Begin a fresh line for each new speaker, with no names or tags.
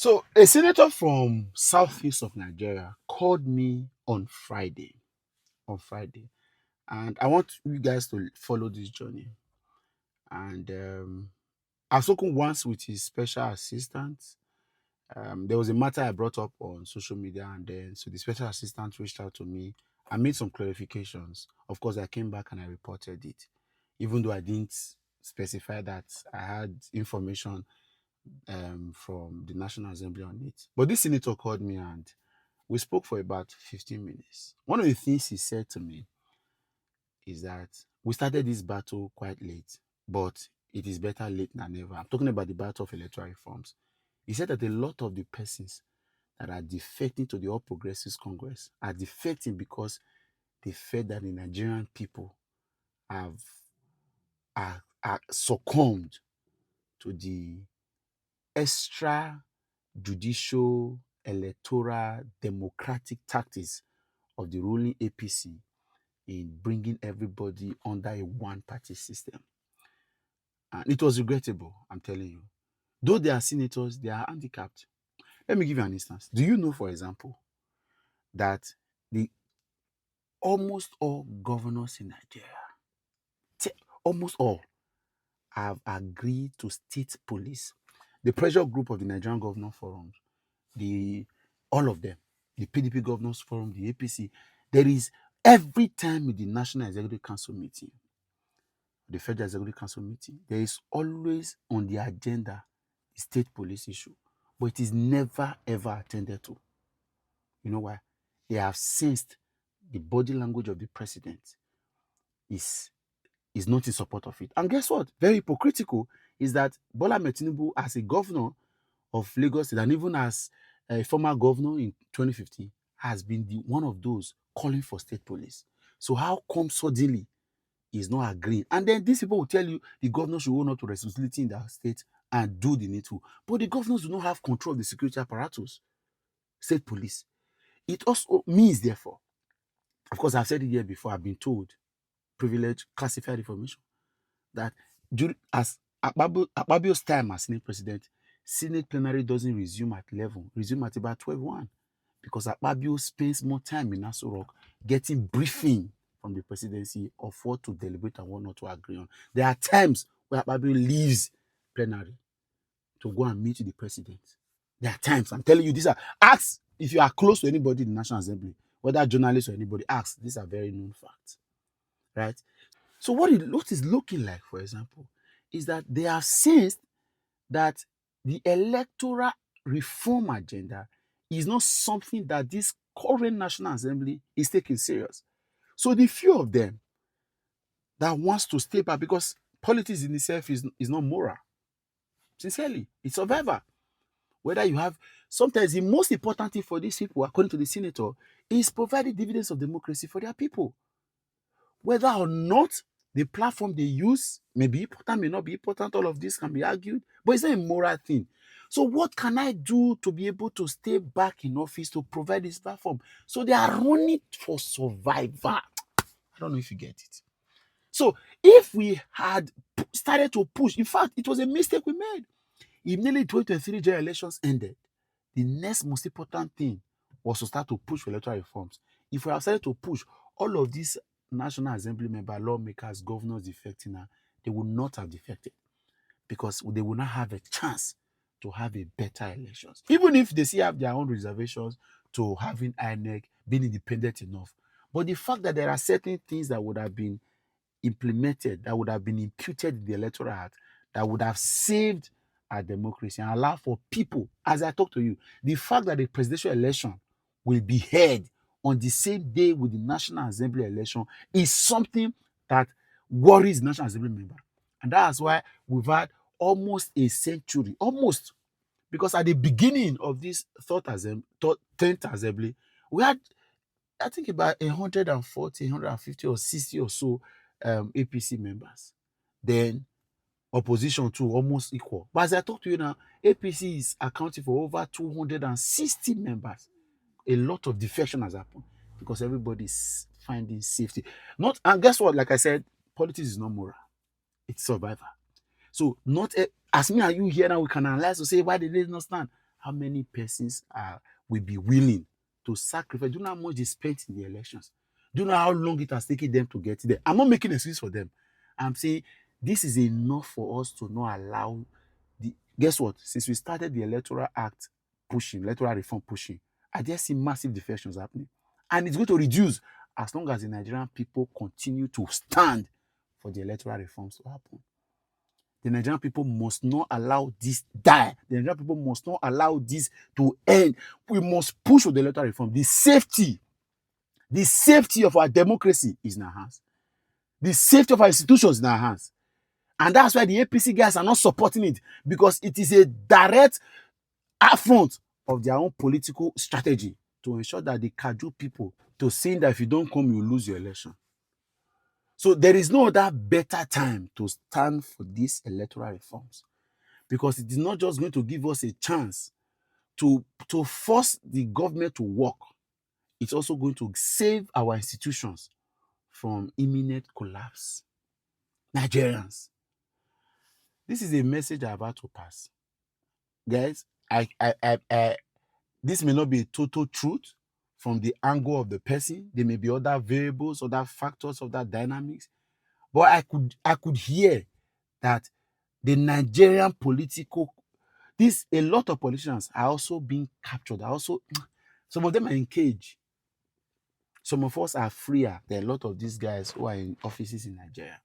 So a senator from southeast of Nigeria called me on Friday. On Friday, and I want you guys to follow this journey. And I've spoken once with his special assistant. There was a matter I brought up on social media, and then so the special assistant reached out to me. I made some clarifications. Of course, I came back and I reported it, even though I didn't specify that I had information from the National Assembly on it. But this senator called me and we spoke for about 15 minutes. One of the things he said to me is that we started this battle quite late, but it is better late than never. I'm talking about the battle of electoral reforms. He said that a lot of the persons that are defecting to the All Progressives Congress are defecting because they felt that the Nigerian people have are succumbed to the extra judicial, electoral, democratic tactics of the ruling APC in bringing everybody under a one-party system. And it was regrettable, I'm telling you. Though they are senators, they are handicapped. Let me give you an instance. Do you know, for example, that the almost all governors in Nigeria, almost all, have agreed to state police? The pressure group of the Nigerian Governor Forum, all of them, the PDP Governors Forum, the APC, there is every time in the National Executive Council meeting, the Federal Executive Council meeting, there is always on the agenda the state police issue, but it is never ever attended to. You know why? They have sensed the body language of the president is not in support of it. And guess what? Very hypocritical is that Bola Ahmed Tinubu, as a governor of Lagos State and even as a former governor in 2015, has been one of those calling for state police. So how come suddenly he's not agreeing? And then these people will tell you the governor should own up to responsibility in their state and do the needful. But the governors do not have control of the security apparatus, state police. It also means, therefore, of course, I've said it here before, I've been told, privileged, classified information, that as Akpabio's time as Senate President, Senate plenary doesn't resume at 11, resume at about 12:01, because Akpabio spends more time in Aso Rock getting briefing from the presidency of what to deliberate and what not to agree on. There are times where Akpabio leaves plenary to go and meet the president. There are times, I'm telling you, these are, ask if you are close to anybody in the National Assembly, whether journalists or anybody, ask. These are very known facts, right? So what is looking like, for example, is that they have sensed that the electoral reform agenda is not something that this current National Assembly is taking serious. So the few of them that wants to stay back, because politics in itself is not moral. Sincerely, it's survival. Whether you have, sometimes the most important thing for these people, according to the senator, is providing dividends of democracy for their people. Whether or not the platform they use may be important, may not be important, all of this can be argued, but it's not a moral thing. So what can I do to be able to stay back in office to provide this platform? So they are running for survival. I don't know if you get it. So if we had started to push, in fact, it was a mistake we made. Immediately 2023 general elections ended, the next most important thing was to start to push for electoral reforms. If we have started to push, all of these National Assembly members, lawmakers, governors defecting now, they would not have defected, because they will not have a chance to have a better elections. Even if they still have their own reservations to having INEC being independent enough. But the fact that there are certain things that would have been implemented, that would have been imputed in the Electoral Act, that would have saved our democracy and allow for people, as I talk to you, the fact that the presidential election will be held on the same day with the National Assembly election is something that worries the National Assembly member. And that's why we've had almost a century, almost, because at the beginning of this 10th assembly, we had, I think, about 140, 150 or 60 or so APC members. Then opposition too, almost equal. But as I talk to you now, APC is accounting for over 260 members. A lot of defection has happened because everybody is finding safety. And guess what? Like I said, politics is not moral. It's survival. So not as me and you here now, we can analyze to say, why did they not stand? how many persons will be willing to sacrifice? Do you know how much they spent in the elections? Do you know how long it has taken them to get there? I'm not making excuses for them. I'm saying this is enough for us to not allow the. Guess what? Since we started the Electoral Act pushing, electoral reform pushing, I just see massive defections happening. And it's going to reduce as long as the Nigerian people continue to stand for the electoral reforms to happen. The Nigerian people must not allow this die. The Nigerian people must not allow this to end. We must push for the electoral reform. The safety of our democracy is in our hands. The safety of our institutions is in our hands. And that's why the APC guys are not supporting it, because it is a direct affront of their own political strategy to ensure that they cajole people to saying that if you don't come, you lose your election. So there is no other better time to stand for these electoral reforms, because it is not just going to give us a chance to force the government to work. It's also going to save our institutions from imminent collapse. Nigerians, this is a message I'm about to pass. Guys, this may not be a total truth from the angle of the person. There may be other variables, other factors, other dynamics. But I could hear that the Nigerian political, a lot of politicians are also being captured. Some of them are in cage. Some of us are freer. There are a lot of these guys who are in offices in Nigeria.